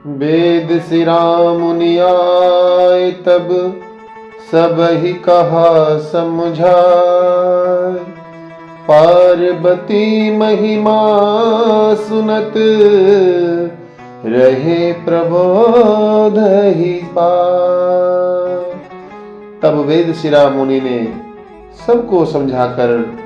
वेद सिरा मुनि आए तब सब ही कहा समझाए। पार्वती महिमा सुनत रहे प्रबोध ही पाए। तब वेद सिरा मुनि ने सबको समझाकर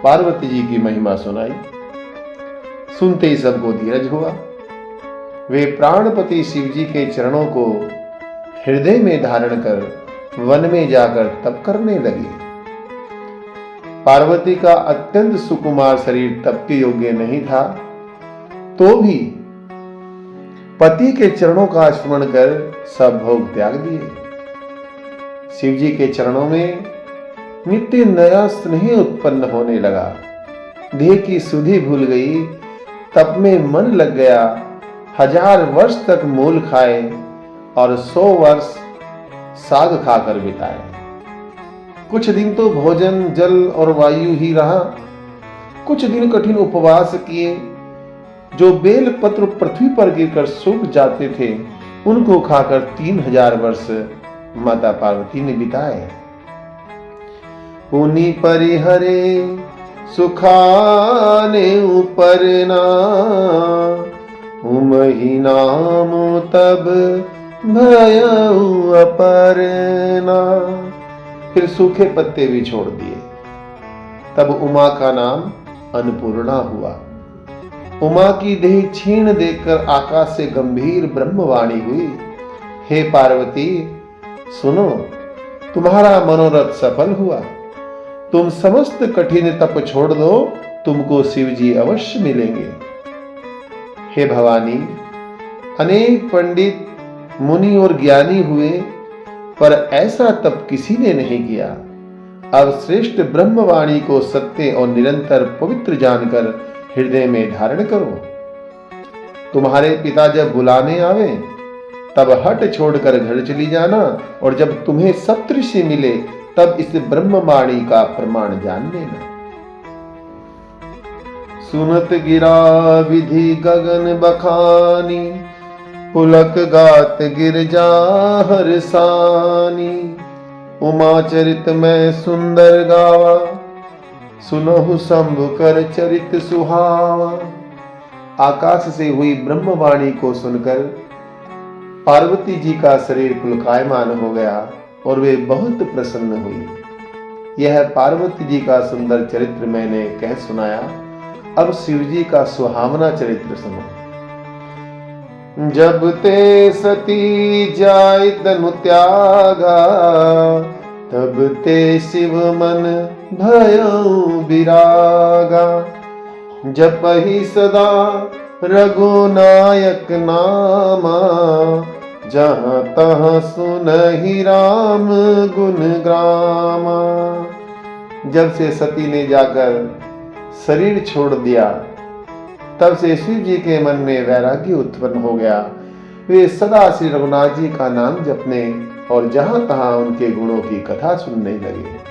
पार्वती जी की महिमा सुनाई। सुनते ही सबको धीरज हुआ। वे प्राणपति शिव जी के चरणों को हृदय में धारण कर वन में जाकर तप करने लगे। पार्वती का अत्यंत सुकुमार शरीर तप के योग्य नहीं था, तो भी पति के चरणों का स्मरण कर सब भोग त्याग दिए। शिव जी के चरणों में नित्य नया स्नेह उत्पन्न होने लगा। देह की सुधि भूल गई, तप में मन लग गया। 1000 वर्ष तक मूल खाए और 100 वर्ष साग खाकर बिताए। कुछ दिन तो भोजन जल और वायु ही रहा। कुछ दिन कठिन उपवास किए। जो बेल पत्र पृथ्वी पर गिरकर सूख जाते थे, उनको खाकर 3000 वर्ष माता पार्वती ने बिताए। पुनि परिहरे सुखाने ऊपर ना, उमहि नाम तब भयउ अपर्णा। फिर सूखे पत्ते भी छोड़ दिए। तब उमा का नाम अन्नपूर्णा हुआ। उमा की देह क्षीण देखकर आकाश से गंभीर ब्रह्मवाणी हुई, हे पार्वती सुनो, तुम्हारा मनोरथ सफल हुआ। तुम समस्त कठिन तप छोड़ दो, तुमको शिव जी अवश्य मिलेंगे। हे भवानी, अनेक पंडित मुनि और ज्ञानी हुए, पर ऐसा तप किसी ने नहीं किया। अब श्रेष्ठ ब्रह्मवाणी को सत्य और निरंतर पवित्र जानकर हृदय में धारण करो। तुम्हारे पिता जब बुलाने आवे, तब हट छोड़कर घर चली जाना, और जब तुम्हें सप्तऋषि मिले, तब इस ब्रह्मवाणी का प्रमाण जान लेना। सुनत गिरा विधि गगन बखानी, पुलक गात गिरजा हरसानी। उमा चरित में सुंदर गावा, सुनहु शंभु कर चरित सुहावा। आकाश से हुई ब्रह्मवाणी को सुनकर पार्वती जी का शरीर पुलकायमान हो गया और वे बहुत प्रसन्न हुई। यह पार्वती जी का सुंदर चरित्र मैंने कह सुनाया। अब शिव जी का सुहावना चरित्र सुनो। जब ते सती जाय तनु त्यागा, तब ते शिव मन भयउ विरागा। जपहि सदा रघुनायक नामा, जहाँ तहाँ सुनहि राम गुण ग्रामा। जब से सती ने जाकर शरीर छोड़ दिया, तब से शिव जी के मन में वैराग्य उत्पन्न हो गया। वे सदा श्री रघुनाथ जी का नाम जपने और जहां तहां उनके गुणों की कथा सुनने लगे।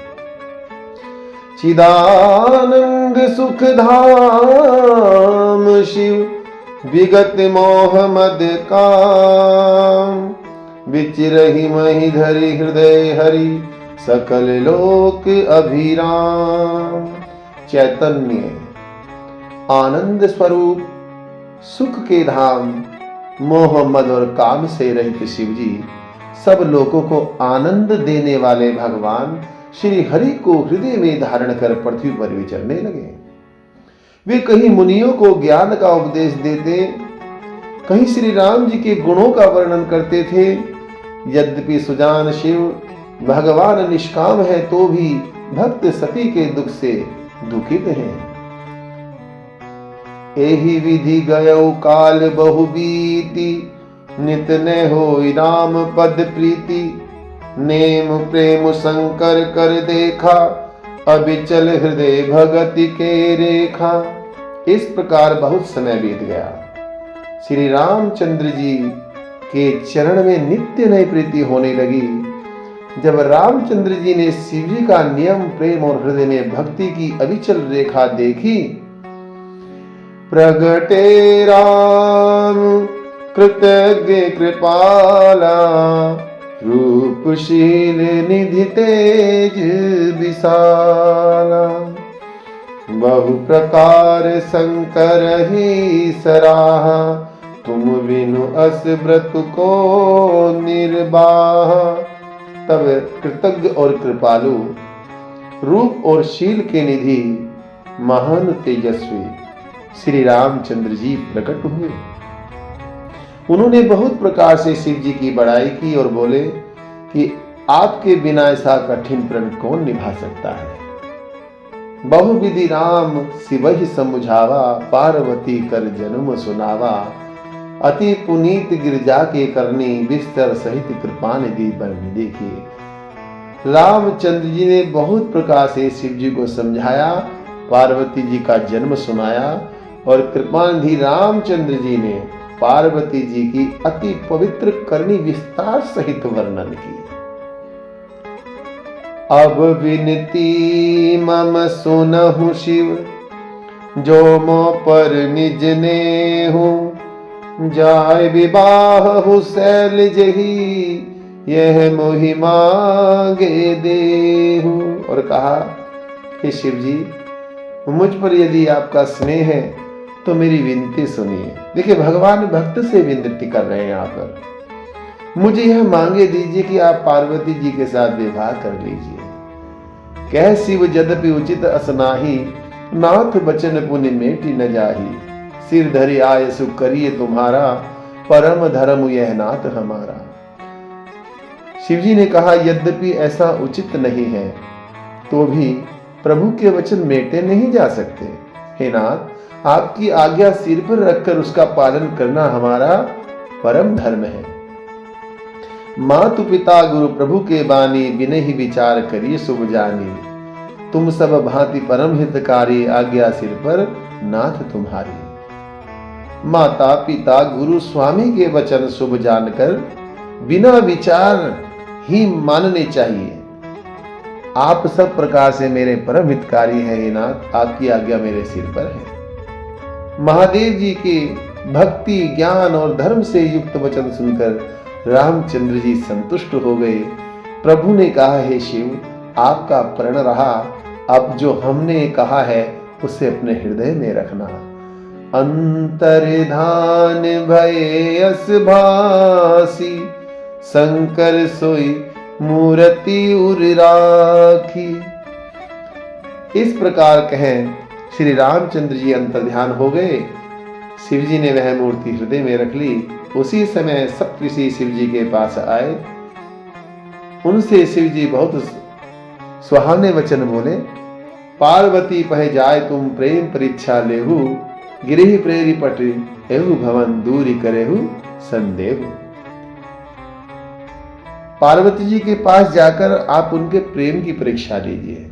चिदानंद सुख धाम शिव विगत मोह मद काम। विचिरहि महि धरि हृदय हरि, सकल लोक अभिराम। चैतन्य आनंद स्वरूप सुख के धाम, मोह मद और काम से रहित शिव जी सब लोगों को आनंद देने वाले भगवान श्री हरि को हृदय में धारण कर पृथ्वी पर विचरने लगे। वे कहीं मुनियों को ज्ञान का उपदेश देते, कहीं श्री राम जी के गुणों का वर्णन करते थे। यद्यपि सुजान शिव भगवान निष्काम है, तो भी भक्त सती के दुख से दुखित हैं। एहि विधि गयो काल बहु बीती, नित ने होई राम पद प्रीति। नेम प्रेम शंकर कर देखा, अबिचल हृदय भगति के रेखा। इस प्रकार बहुत समय बीत गया। श्री रामचंद्र जी के चरण में नित्य नई प्रीति होने लगी। जब रामचंद्र जी ने शिव जी का नियम प्रेम और हृदय में भक्ति की अविचल रेखा देखी, प्रगटे राम कृतज्ञ कृपाला, रूपशील निधि तेज विशाला। बहु प्रकार शंकर ही सराहा, तुम बिनु अस व्रत को निर्वाह। तब कृतज्ञ और कृपालु, रूप और शील के निधि, महान तेजस्वी श्री रामचंद्र जी प्रकट हुए। उन्होंने बहुत प्रकार से शिव जी की बड़ाई की और बोले कि आपके बिना ऐसा कठिन प्रण कौन निभा सकता है। बहुविधि राम शिवहि समुझावा, पार्वती कर जन्म सुनावा। अति पुनीत गिरजा के करनी, बिस्तर सहित कृपा निधि बरनी। देखिए, रामचंद्र जी ने बहुत प्रकार से शिव जी को समझाया, पार्वती जी का जन्म सुनाया और कृपानिधि रामचंद्र जी ने पार्वती जी की अति पवित्र करनी विस्तार सहित वर्णन की। अब विनती मम सुनहु शिव, जो मो पर निज ने हूँ। जाय विवाह हु शैल जही, यह मोहि मांगे देहु। और कहा, हे शिव जी, मुझ पर यदि आपका स्नेह है तो मेरी विनती सुनिए। देखिए, भगवान भक्त से विनती कर रहे हैं यहाँ पर। मुझे यह मांगे दीजिए कि आप पार्वती जी के साथ विवाह कर लीजिए। कह शिव यद्यपि उचित असनाही, नाथ बचन पुण्य मेटि न जाही। सिर धरि आय सुख करिए तुम्हारा, परम धर्म यह नाथ हमारा। शिव जी ने कहा, यद्यपि ऐसा उचित नहीं है तो भी प्रभु के वचन मेटे नहीं जा सकते। हे नाथ, आपकी आज्ञा सिर पर रखकर उसका पालन करना हमारा परम धर्म है। मातु पिता गुरु प्रभु के बानी, बिने ही विचार करिए शुभ जानी। तुम सब भांति परम हितकारी, आज्ञा सिर पर नाथ तुम्हारी। माता पिता गुरु स्वामी के वचन शुभ जानकर बिना विचार ही मानने चाहिए। आप सब प्रकार से मेरे परम हितकारी हैं हे नाथ, आपकी आज्ञा मेरे सिर पर है। महादेव जी के भक्ति ज्ञान और धर्म से युक्त वचन सुनकर रामचंद्र जी संतुष्ट हो गए। प्रभु ने कहा, हे शिव, आपका प्रण रहा, अब जो हमने कहा है उसे अपने हृदय में रखना। अंतर्धान भय अस भासी, शंकर सोई मूर्ति उर राखी। इस प्रकार कहें श्री रामचंद्र जी अंतर्ध्यान हो गए। शिव जी ने वह मूर्ति हृदय में रख ली। उसी समय सप्तऋषि शिव जी के पास आए। उनसे शिव जी बहुत सुहावने वचन बोले। पार्वती पह जाए तुम प्रेम परीक्षा लेहु, गिरहि प्रेरी पट एहु भवन दूरी करेहु संदेहु। पार्वती जी के पास जाकर आप उनके प्रेम की परीक्षा लीजिए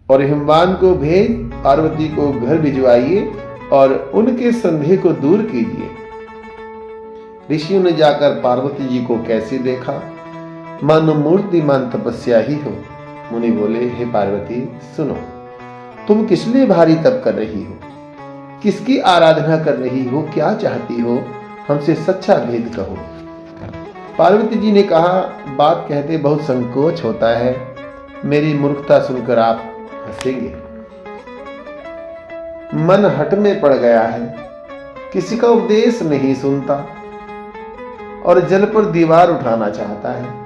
और हिमवान को भेज पार्वती को घर भिजवाइए और उनके संदेह को दूर कीजिए। ऋषियों ने जाकर पार्वती जी को कैसे देखा, मानो मूर्तिमान तपस्या ही हो। मुनि बोले, हे पार्वती सुनो, तुम किस लिए भारी तप कर रही हो, किसकी आराधना कर रही हो, क्या चाहती हो, हमसे सच्चा भेद कहो। पार्वती जी ने कहा, बात कहते बहुत संकोच होता है, मेरी मूर्खता सुनकर आप हंसेंगे। मन हट में पड़ गया है, किसी का उपदेश नहीं सुनता और जल पर दीवार उठाना चाहता है।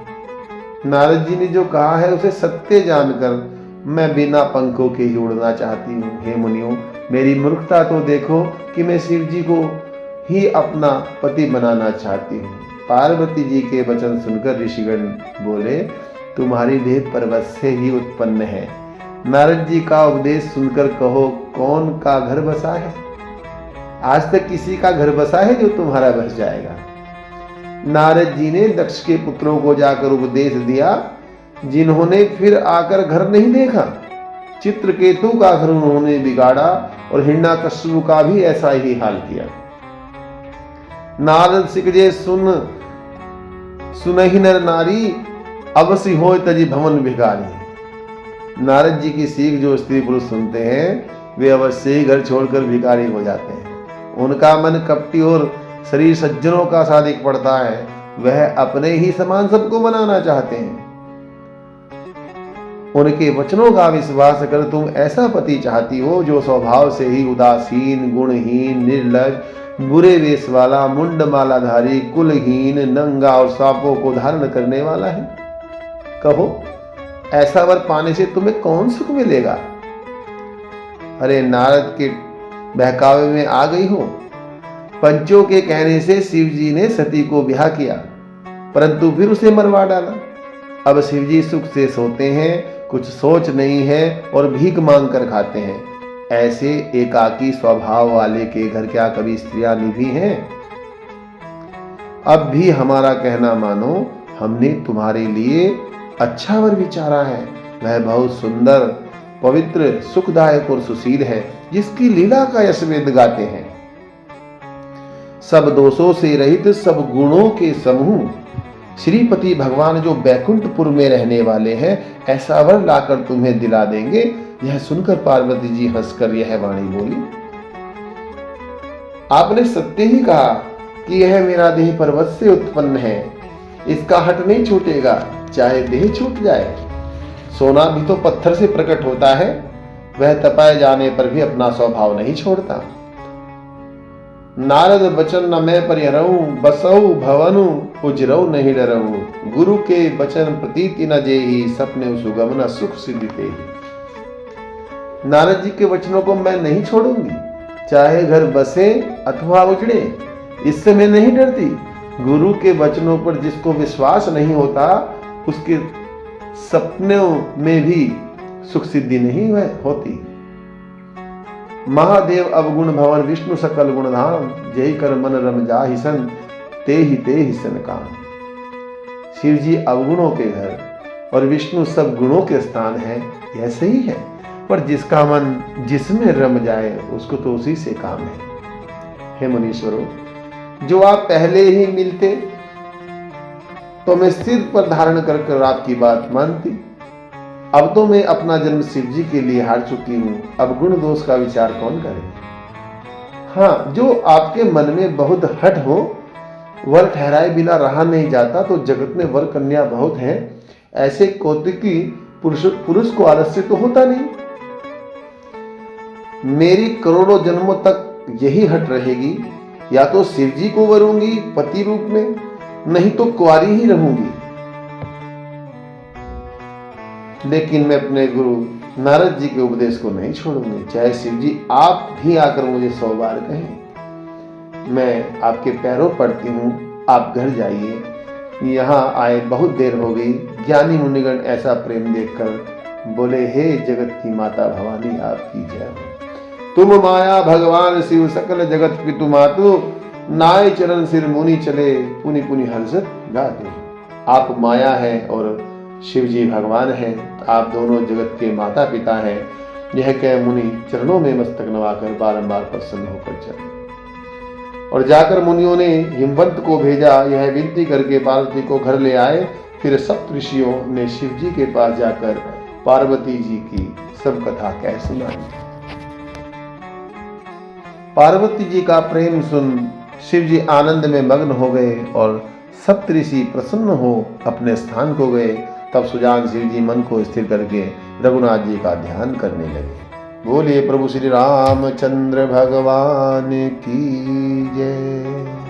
नारद जी ने जो कहा है उसे सत्य जानकर मैं बिना पंखों के ही उड़ना चाहती हूँ। हे मुनियों, मेरी मूर्खता तो देखो कि मैं शिव जी को ही अपना पति बनाना चाहती हूँ। पार्वती जी के वचन सुनकर ऋषिगण बोले, तुम्हारी देह पर्वत से ही उत्पन्न है। नारद जी का उपदेश सुनकर कहो, कौन का घर बसा है? आज तक किसी का घर बसा है जो तुम्हारा बस जाएगा? नारद जी ने दक्ष के पुत्रों को जाकर उपदेश दिया, जिन्होंने फिर आकर घर नहीं देखा। चित्रकेतु का घर उन्होंने बिगाड़ा और हिरण्यकश्यप का भी ऐसा ही हाल किया। नारद सिकजे सुनहि नर नारी, अवश्य हो तजी भवन भिखारी। नारद जी की सीख जो स्त्री पुरुष सुनते हैं वे अवश्य ही घर छोड़कर भिखारी हो जाते हैं। उनका मन कपटी और शरीर सज्जनों का सा दिख पड़ता है, वह अपने ही समान सबको बनाना चाहते हैं। उनके वचनों का विश्वास कर तुम ऐसा पति चाहती हो जो स्वभाव से ही उदासीन, गुणहीन, निर्लज, बुरे वेश वाला, मुंड मालाधारी, कुलहीन, नंगा और सांपों को धारण करने वाला है। कहो, ऐसा वर पाने से तुम्हें कौन सुख मिलेगा? अरे नारद के बहकावे में आ गई हो। पंचों के कहने से शिव जी ने सती को ब्याह किया, परंतु फिर उसे मरवा डाला। अब शिव जी सुख से सोते हैं, कुछ सोच नहीं है और भीख मांग कर खाते हैं। ऐसे एकाकी स्वभाव वाले के घर क्या कभी स्त्रियां निभी हैं? अब भी हमारा कहना मानो, हमने तुम्हारे लिए अच्छा वर विचारा है। वह बहुत सुंदर, पवित्र, सुखदायक और सुशील है, जिसकी लीला का यश वेद गाते हैं। सब दोषों से रहित, सब गुणों के समूह श्रीपति भगवान जो बैकुंठपुर में रहने वाले हैं, ऐसा वर लाकर तुम्हें दिला देंगे। यह सुनकर पार्वती जी हंसकर यह वाणी बोली, आपने सत्य ही कहा कि यह मेरा देह पर्वत से उत्पन्न है, इसका हट नहीं छूटेगा, चाहे देह छूट जाए। सोना भी तो पत्थर से प्रकट होता है, वह तपाए जाने पर भी अपना स्वभाव नहीं छोड़ता। नारद बचन न मैं परिहरऊं, बसऊ भवनु उजरऊ नहीं डरऊं। गुरु के बचन प्रतीति न जेहि, सपने सुगम न सुख सिद्धि तेहि। नारद जी के वचनों को मैं नहीं छोड़ूंगी, चाहे घर बसे अथवा उजड़े, इससे मैं नहीं डरती। गुरु के वचनों पर जिसको विश्वास नहीं होता, उसके सपनों में भी सुख सिद्धि नहीं होती। महादेव अवगुण भवन, विष्णु सकल गुण धाम, जय कर मन रम जाहि सन, ते ही सन काम। शिव जी अवगुणों के घर और विष्णु सब गुणों के स्थान है, यह सही है, पर जिसका मन जिसमें रम जाए उसको तो उसी से काम है। हे मुनीश्वरों, जो आप पहले ही मिलते तो मैं सिर पर धारण कर आपकी बात मानती। अब तो मैं अपना जन्म शिव जी के लिए हार चुकी हूं, अब गुण दोष का विचार कौन करे। हाँ, जो आपके मन में बहुत हट हो, वर ठहराए बिना रहा नहीं जाता, तो जगत में वर कन्या बहुत हैं, ऐसे कौतुकी पुरुष को आलस्य तो होता नहीं। मेरी करोड़ों जन्मों तक यही हट रहेगी, या तो शिव जी को वरूंगी पति रूप में, नहीं तो कुंवारी ही रहूंगी। लेकिन मैं अपने गुरु नारद जी के उपदेश को नहीं छोड़ूंगी, चाहे शिव जी आप भी आकर मुझे 100 बार कहें। मैं आपके पैरों पड़ती हूँ, आप घर जाइए। यहाँ आए बहुत देर हो गई। ज्ञानी मुनिगण ऐसा प्रेम देखकर बोले, हे जगत की माता भवानी, आपकी जय हो। तुम माया भगवान शिव सकल जगत पितु मातु, नाय चरण सिर मुनि चले, पुनि पुनि हर्षत गाते। आप माया है और शिव जी भगवान हैं, आप दोनों जगत के माता पिता हैं। यह कह मुनि चरणों में मस्तक नवाकर बारंबार प्रसन्न होकर चले। और जाकर मुनियों ने हिमवंत को भेजा, यह विनती करके पार्वती को घर ले आए। फिर सप्त ऋषियों ने शिव जी के पास जाकर पार्वती जी की सब कथा कह सुनाई। पार्वती जी का प्रेम सुन शिव जी आनंद में मग्न हो गए और सप्त ऋषि प्रसन्न हो अपने स्थान को गए। तब सुजान शिव जी मन को स्थिर करके रघुनाथ जी का ध्यान करने लगे। बोलिए प्रभु श्री रामचंद्र भगवान की जय।